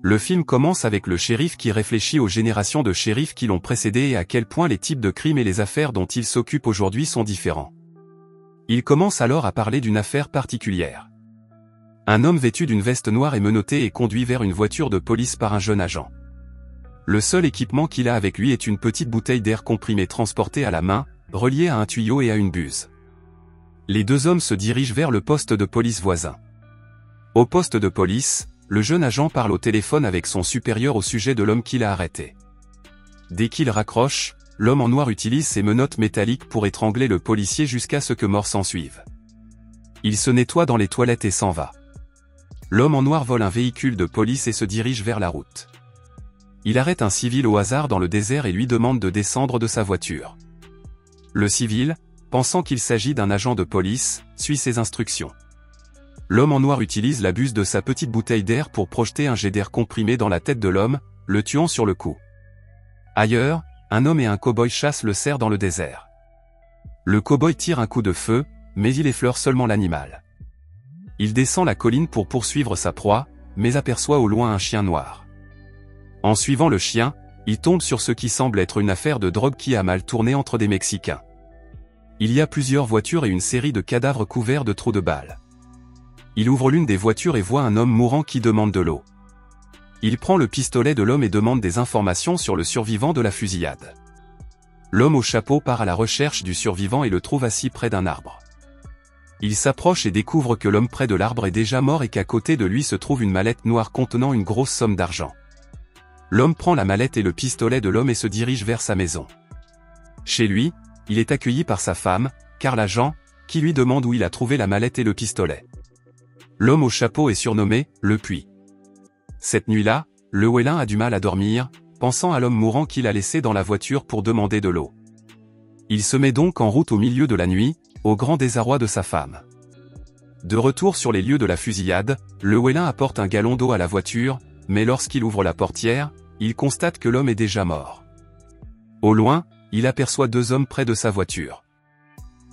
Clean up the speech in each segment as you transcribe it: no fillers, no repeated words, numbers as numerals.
Le film commence avec le shérif qui réfléchit aux générations de shérifs qui l'ont précédé et à quel point les types de crimes et les affaires dont il s'occupe aujourd'hui sont différents. Il commence alors à parler d'une affaire particulière. Un homme vêtu d'une veste noire est menotté et conduit vers une voiture de police par un jeune agent. Le seul équipement qu'il a avec lui est une petite bouteille d'air comprimé transportée à la main, reliée à un tuyau et à une buse. Les deux hommes se dirigent vers le poste de police voisin. Au poste de police, le jeune agent parle au téléphone avec son supérieur au sujet de l'homme qu'il a arrêté. Dès qu'il raccroche, l'homme en noir utilise ses menottes métalliques pour étrangler le policier jusqu'à ce que mort s'ensuive. Il se nettoie dans les toilettes et s'en va. L'homme en noir vole un véhicule de police et se dirige vers la route. Il arrête un civil au hasard dans le désert et lui demande de descendre de sa voiture. Le civil, pensant qu'il s'agit d'un agent de police, suit ses instructions. L'homme en noir utilise la buse de sa petite bouteille d'air pour projeter un jet d'air comprimé dans la tête de l'homme, le tuant sur le coup. Ailleurs, un homme et un cow-boy chassent le cerf dans le désert. Le cow-boy tire un coup de feu, mais il effleure seulement l'animal. Il descend la colline pour poursuivre sa proie, mais aperçoit au loin un chien noir. En suivant le chien, il tombe sur ce qui semble être une affaire de drogue qui a mal tourné entre des Mexicains. Il y a plusieurs voitures et une série de cadavres couverts de trous de balles. Il ouvre l'une des voitures et voit un homme mourant qui demande de l'eau. Il prend le pistolet de l'homme et demande des informations sur le survivant de la fusillade. L'homme au chapeau part à la recherche du survivant et le trouve assis près d'un arbre. Il s'approche et découvre que l'homme près de l'arbre est déjà mort et qu'à côté de lui se trouve une mallette noire contenant une grosse somme d'argent. L'homme prend la mallette et le pistolet de l'homme et se dirige vers sa maison. Chez lui, il est accueilli par sa femme, Carl Agent, qui lui demande où il a trouvé la mallette et le pistolet. L'homme au chapeau est surnommé « Le Puits ». Cette nuit-là, le Wélin a du mal à dormir, pensant à l'homme mourant qu'il a laissé dans la voiture pour demander de l'eau. Il se met donc en route au milieu de la nuit, au grand désarroi de sa femme. De retour sur les lieux de la fusillade, le Wélin apporte un gallon d'eau à la voiture, mais lorsqu'il ouvre la portière, il constate que l'homme est déjà mort. Au loin, il aperçoit deux hommes près de sa voiture.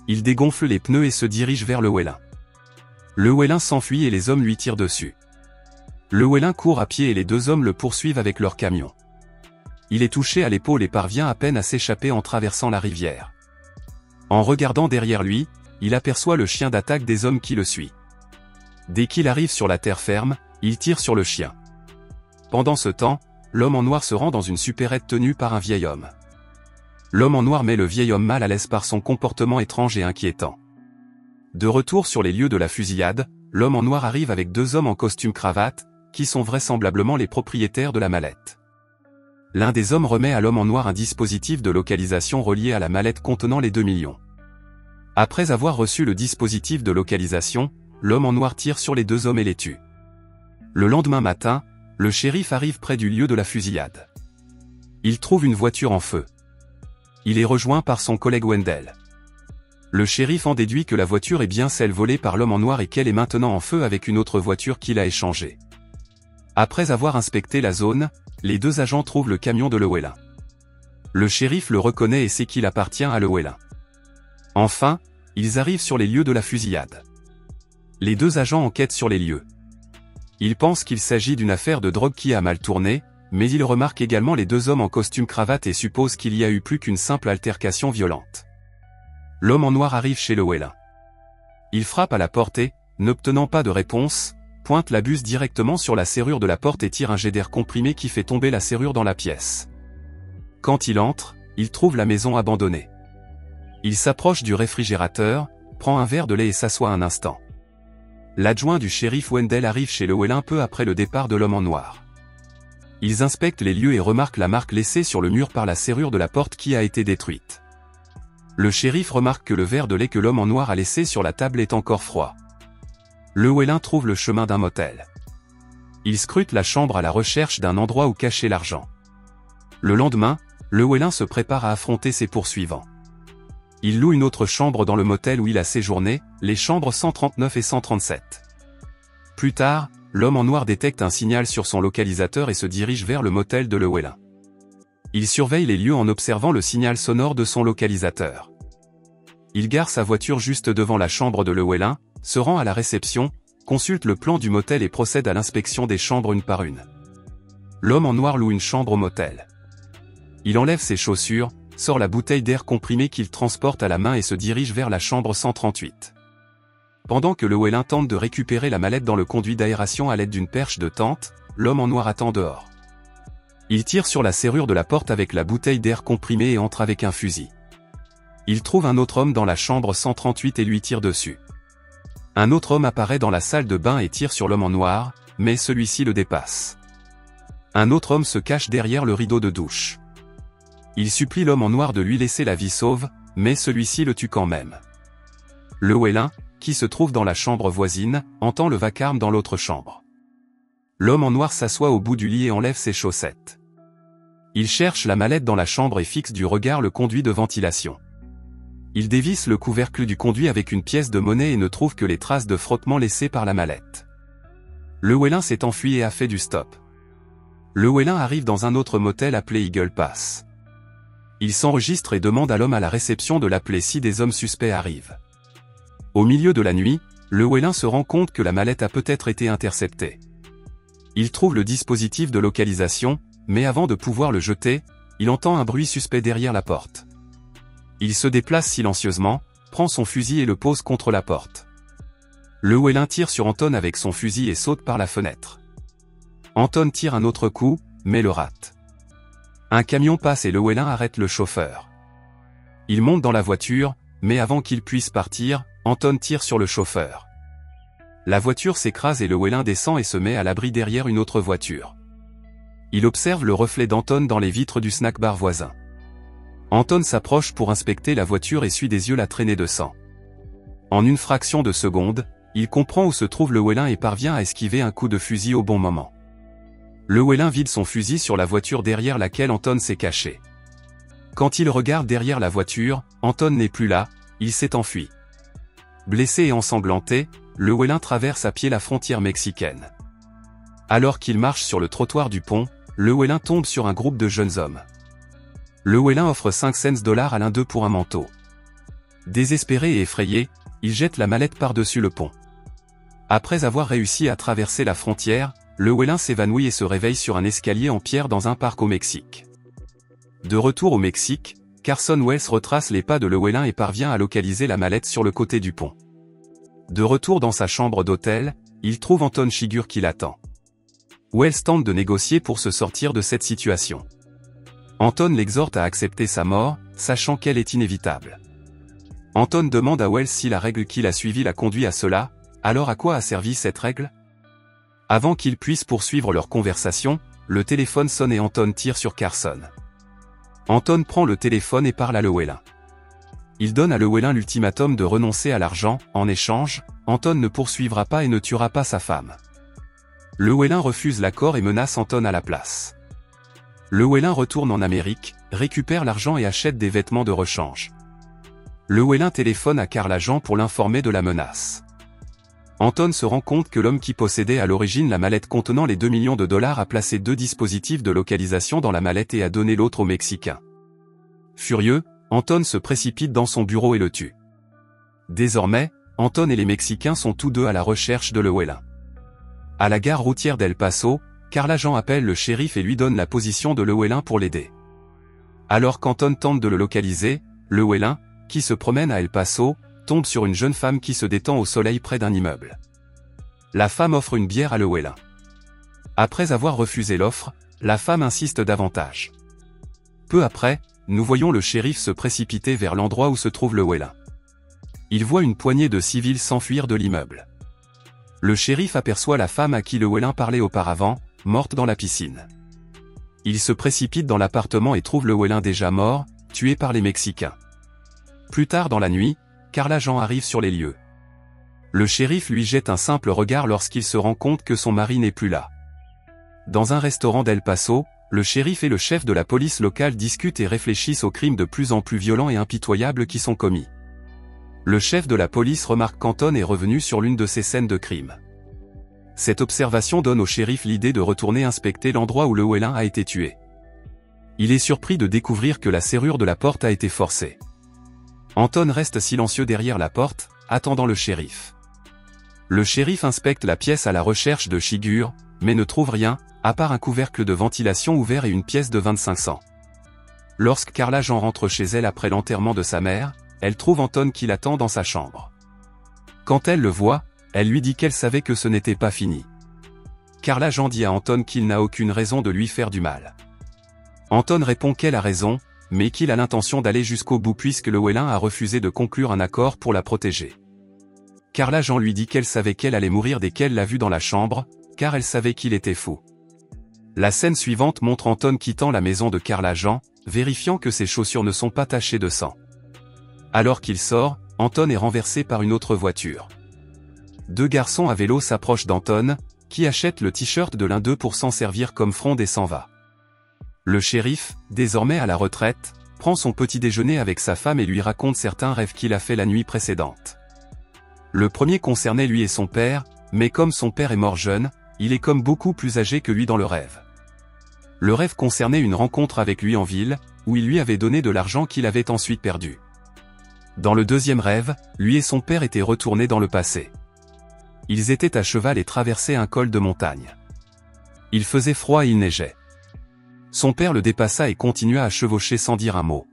Il dégonfle les pneus et se dirige vers le Wélin. Le Wélin s'enfuit et les hommes lui tirent dessus. Le Wélin court à pied et les deux hommes le poursuivent avec leur camion. Il est touché à l'épaule et parvient à peine à s'échapper en traversant la rivière. En regardant derrière lui, il aperçoit le chien d'attaque des hommes qui le suit. Dès qu'il arrive sur la terre ferme, il tire sur le chien. Pendant ce temps, l'homme en noir se rend dans une supérette tenue par un vieil homme. L'homme en noir met le vieil homme mal à l'aise par son comportement étrange et inquiétant. De retour sur les lieux de la fusillade, l'homme en noir arrive avec deux hommes en costume cravate, qui sont vraisemblablement les propriétaires de la mallette. L'un des hommes remet à l'homme en noir un dispositif de localisation relié à la mallette contenant les 2 millions. Après avoir reçu le dispositif de localisation, l'homme en noir tire sur les deux hommes et les tue. Le lendemain matin, le shérif arrive près du lieu de la fusillade. Il trouve une voiture en feu. Il est rejoint par son collègue Wendell. Le shérif en déduit que la voiture est bien celle volée par l'homme en noir et qu'elle est maintenant en feu avec une autre voiture qu'il a échangée. Après avoir inspecté la zone, les deux agents trouvent le camion de Llewellyn. Le shérif le reconnaît et sait qu'il appartient à Llewellyn. Enfin, ils arrivent sur les lieux de la fusillade. Les deux agents enquêtent sur les lieux. Ils pensent qu'il s'agit d'une affaire de drogue qui a mal tourné, mais ils remarquent également les deux hommes en costume cravate et supposent qu'il y a eu plus qu'une simple altercation violente. L'homme en noir arrive chez Llewellyn. Il frappe à la porte et, n'obtenant pas de réponse, pointe la buse directement sur la serrure de la porte et tire un jet d'air comprimé qui fait tomber la serrure dans la pièce. Quand il entre, il trouve la maison abandonnée. Il s'approche du réfrigérateur, prend un verre de lait et s'assoit un instant. L'adjoint du shérif Wendell arrive chez Llewellyn peu après le départ de l'homme en noir. Ils inspectent les lieux et remarquent la marque laissée sur le mur par la serrure de la porte qui a été détruite. Le shérif remarque que le verre de lait que l'homme en noir a laissé sur la table est encore froid. Llewellyn trouve le chemin d'un motel. Il scrute la chambre à la recherche d'un endroit où cacher l'argent. Le lendemain, Llewellyn se prépare à affronter ses poursuivants. Il loue une autre chambre dans le motel où il a séjourné, les chambres 139 et 137. Plus tard, l'homme en noir détecte un signal sur son localisateur et se dirige vers le motel de Llewellyn. Il surveille les lieux en observant le signal sonore de son localisateur. Il gare sa voiture juste devant la chambre de Llewellyn, se rend à la réception, consulte le plan du motel et procède à l'inspection des chambres une par une. l'homme en noir loue une chambre au motel. Il enlève ses chaussures, sort la bouteille d'air comprimé qu'il transporte à la main et se dirige vers la chambre 138. Pendant que Llewellyn tente de récupérer la mallette dans le conduit d'aération à l'aide d'une perche de tente, l'homme en noir attend dehors. Il tire sur la serrure de la porte avec la bouteille d'air comprimé et entre avec un fusil. Il trouve un autre homme dans la chambre 138 et lui tire dessus. Un autre homme apparaît dans la salle de bain et tire sur l'homme en noir, mais celui-ci le dépasse. Un autre homme se cache derrière le rideau de douche. Il supplie l'homme en noir de lui laisser la vie sauve, mais celui-ci le tue quand même. Llewellyn, qui se trouve dans la chambre voisine, entend le vacarme dans l'autre chambre. L'homme en noir s'assoit au bout du lit et enlève ses chaussettes. Il cherche la mallette dans la chambre et fixe du regard le conduit de ventilation. Il dévisse le couvercle du conduit avec une pièce de monnaie et ne trouve que les traces de frottement laissées par la mallette. Llewellyn s'est enfui et a fait du stop. Llewellyn arrive dans un autre motel appelé Eagle Pass. Il s'enregistre et demande à l'homme à la réception de l'appeler si des hommes suspects arrivent. Au milieu de la nuit, Llewellyn se rend compte que la mallette a peut-être été interceptée. Il trouve le dispositif de localisation, mais avant de pouvoir le jeter, il entend un bruit suspect derrière la porte. Il se déplace silencieusement, prend son fusil et le pose contre la porte. Llewellyn tire sur Anton avec son fusil et saute par la fenêtre. Anton tire un autre coup, mais le rate. Un camion passe et Llewellyn arrête le chauffeur. Il monte dans la voiture, mais avant qu'il puisse partir, Anton tire sur le chauffeur. La voiture s'écrase et Llewellyn descend et se met à l'abri derrière une autre voiture. Il observe le reflet d'Anton dans les vitres du snack-bar voisin. Anton s'approche pour inspecter la voiture et suit des yeux la traînée de sang. En une fraction de seconde, il comprend où se trouve Llewellyn et parvient à esquiver un coup de fusil au bon moment. Llewellyn vide son fusil sur la voiture derrière laquelle Anton s'est caché. Quand il regarde derrière la voiture, Anton n'est plus là, il s'est enfui. Blessé et ensanglanté, Llewellyn traverse à pied la frontière mexicaine. Alors qu'il marche sur le trottoir du pont, Llewellyn tombe sur un groupe de jeunes hommes. Llewellyn offre 5 cents à l'un d'eux pour un manteau. Désespéré et effrayé, il jette la mallette par-dessus le pont. Après avoir réussi à traverser la frontière, Llewellyn s'évanouit et se réveille sur un escalier en pierre dans un parc au Mexique. De retour au Mexique, Carson Wells retrace les pas de Llewellyn et parvient à localiser la mallette sur le côté du pont. De retour dans sa chambre d'hôtel, il trouve Anton Chigurh qui l'attend. Wells tente de négocier pour se sortir de cette situation. Anton l'exhorte à accepter sa mort, sachant qu'elle est inévitable. Anton demande à Wells si la règle qu'il a suivie l'a conduit à cela, alors à quoi a servi cette règle? Avant qu'ils puissent poursuivre leur conversation, le téléphone sonne et Anton tire sur Carson. Anton prend le téléphone et parle à Llewellyn. Il donne à Llewellyn l'ultimatum de renoncer à l'argent, en échange, Anton ne poursuivra pas et ne tuera pas sa femme. Llewellyn refuse l'accord et menace Anton à la place. Llewellyn retourne en Amérique, récupère l'argent et achète des vêtements de rechange. Llewellyn téléphone à Carl Agent pour l'informer de la menace. Anton se rend compte que l'homme qui possédait à l'origine la mallette contenant les $2 millions a placé 2 dispositifs de localisation dans la mallette et a donné l'autre au Mexicain. Furieux, Anton se précipite dans son bureau et le tue. Désormais, Anton et les Mexicains sont tous deux à la recherche de Llewellyn. À la gare routière d'El Paso, Carl Agent appelle le shérif et lui donne la position de Llewellyn pour l'aider. Alors qu'Anton tente de le localiser, Llewellyn, qui se promène à El Paso, tombe sur une jeune femme qui se détend au soleil près d'un immeuble. La femme offre une bière à Llewellyn. Après avoir refusé l'offre, la femme insiste davantage. Peu après, nous voyons le shérif se précipiter vers l'endroit où se trouve Llewellyn. Il voit une poignée de civils s'enfuir de l'immeuble. Le shérif aperçoit la femme à qui Llewellyn parlait auparavant, morte dans la piscine. Il se précipite dans l'appartement et trouve Llewellyn déjà mort, tué par les Mexicains. Plus tard dans la nuit, Carl Agent arrive sur les lieux. Le shérif lui jette un simple regard lorsqu'il se rend compte que son mari n'est plus là. Dans un restaurant d'El Paso, le shérif et le chef de la police locale discutent et réfléchissent aux crimes de plus en plus violents et impitoyables qui sont commis. Le chef de la police remarque qu'Anton est revenu sur l'une de ces scènes de crime. Cette observation donne au shérif l'idée de retourner inspecter l'endroit où Llewellyn a été tué. Il est surpris de découvrir que la serrure de la porte a été forcée. Anton reste silencieux derrière la porte, attendant le shérif. Le shérif inspecte la pièce à la recherche de Chigurh, mais ne trouve rien, à part un couvercle de ventilation ouvert et une pièce de 25 cents. Lorsque Carla Jean rentre chez elle après l'enterrement de sa mère, elle trouve Anton qui l'attend dans sa chambre. Quand elle le voit, elle lui dit qu'elle savait que ce n'était pas fini. Carla Jean dit à Anton qu'il n'a aucune raison de lui faire du mal. Anton répond qu'elle a raison, mais qu'il a l'intention d'aller jusqu'au bout puisque le Wellin a refusé de conclure un accord pour la protéger. Carla Jean lui dit qu'elle savait qu'elle allait mourir dès qu'elle l'a vu dans la chambre, car elle savait qu'il était fou. La scène suivante montre Anton quittant la maison de Carla Jean, vérifiant que ses chaussures ne sont pas tachées de sang. Alors qu'il sort, Anton est renversé par une autre voiture. Deux garçons à vélo s'approchent d'Anton, qui achète le t-shirt de l'un d'eux pour s'en servir comme fronde et s'en va. Le shérif, désormais à la retraite, prend son petit déjeuner avec sa femme et lui raconte certains rêves qu'il a fait la nuit précédente. Le premier concernait lui et son père, mais comme son père est mort jeune, il est comme beaucoup plus âgé que lui dans le rêve. Le rêve concernait une rencontre avec lui en ville, où il lui avait donné de l'argent qu'il avait ensuite perdu. Dans le deuxième rêve, lui et son père étaient retournés dans le passé. Ils étaient à cheval et traversaient un col de montagne. Il faisait froid et il neigeait. Son père le dépassa et continua à chevaucher sans dire un mot.